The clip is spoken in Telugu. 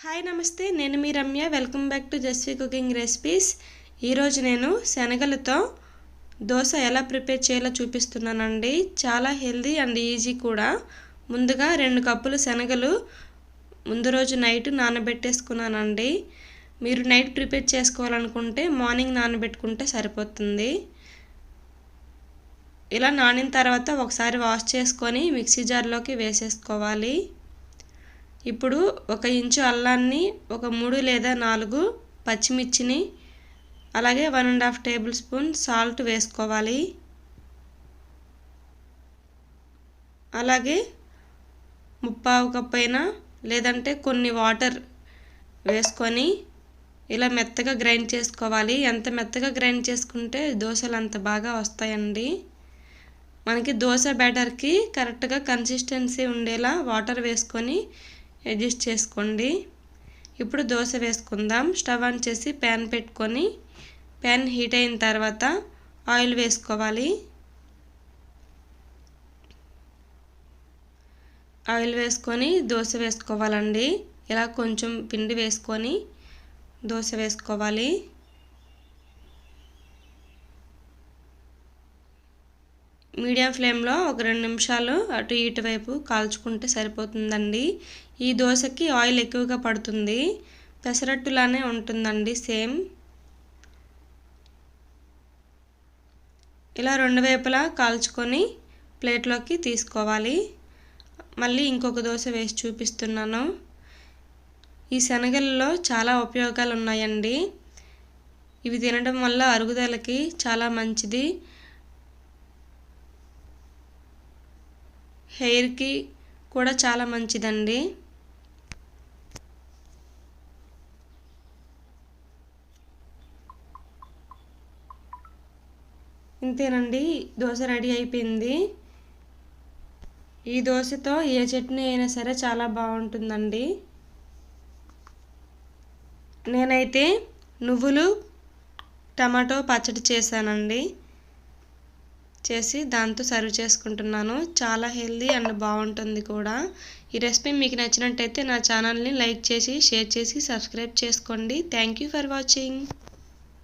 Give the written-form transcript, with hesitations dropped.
హాయ్ నమస్తే, నేను మీ Ramya. Welcome back to Jasvi cooking recipes. ఈరోజు నేను శనగలతో దోశ ఎలా ప్రిపేర్ చేయాలో చూపిస్తున్నానండి. చాలా హెల్దీ అండ్ ఈజీ కూడా. ముందుగా 2 కప్పులు శనగలు ముందు రోజు నైట్ నానబెట్టేసుకున్నానండి. మీరు నైట్ ప్రిపేర్ చేసుకోవాలనుకుంటే మార్నింగ్ నానబెట్టుకుంటే సరిపోతుంది. ఇలా నానిన తర్వాత ఒకసారి వాష్ చేసుకొని మిక్సీ జార్లోకి వేసేసుకోవాలి. ఇప్పుడు 1 ఇంచు అల్లాన్ని, ఒక 3 లేదా 4 పచ్చిమిర్చిని, అలాగే 1.5 టేబుల్ స్పూన్ సాల్ట్ వేసుకోవాలి. అలాగే 1/2 కప్ అయినా లేదంటే కొన్ని వాటర్ వేసుకొని ఇలా మెత్తగా గ్రైండ్ చేసుకోవాలి. ఎంత మెత్తగా గ్రైండ్ చేసుకుంటే దోశలు అంత బాగా వస్తాయండి. మనకి దోశ బ్యాటర్కి కరెక్ట్గా కన్సిస్టెన్సీ ఉండేలా వాటర్ వేసుకొని అడ్జస్ట్ చేసుకోండి. ఇప్పుడు దోశ వేసుకుందాం. స్టవ్ ఆన్ చేసి ప్యాన్ పెట్టుకొని ప్యాన్ హీట్ అయిన తర్వాత ఆయిల్ వేసుకోవాలి. ఆయిల్ వేసుకొని దోశ వేసుకోవాలండి. ఇలా కొంచెం పిండి వేసుకొని దోశ వేసుకోవాలి. మీడియం ఫ్లేమ్లో ఒక 2 నిమిషాలు అటు ఇటు వైపు కాల్చుకుంటే సరిపోతుందండి. ఈ దోశకి ఆయిల్ ఎక్కువగా పడుతుంది, పెసరట్టులానే ఉంటుందండి సేమ్. ఇలా 2 వైపులా కాల్చుకొని ప్లేట్లోకి తీసుకోవాలి. మళ్ళీ ఇంకొక దోశ వేసి చూపిస్తున్నాను. ఈ శనగలలో చాలా ఉపయోగాలు ఉన్నాయండి. ఇవి తినడం వల్ల అరుగుదలకి చాలా మంచిది, హెయిర్కి కూడా చాలా మంచిదండి. ఇంతేనండి, దోశ రెడీ అయిపోయింది. ఈ దోశతో ఏ చట్నీ అయినా సరే చాలా బాగుంటుందండి. నేనైతే నువ్వులు టమాటో పచ్చడి చేశానండి. చేసి దాంతో సర్వ్ చేసుకుంటున్నాను. చాలా హెల్దీ అండ్ బాగుంటుంది కూడా. ఈ రెసిపీ మీకు నచ్చినట్టయితే నా ఛానల్ని లైక్ చేసి, షేర్ చేసి, సబ్స్క్రైబ్ చేసుకోండి. Thank you for watching.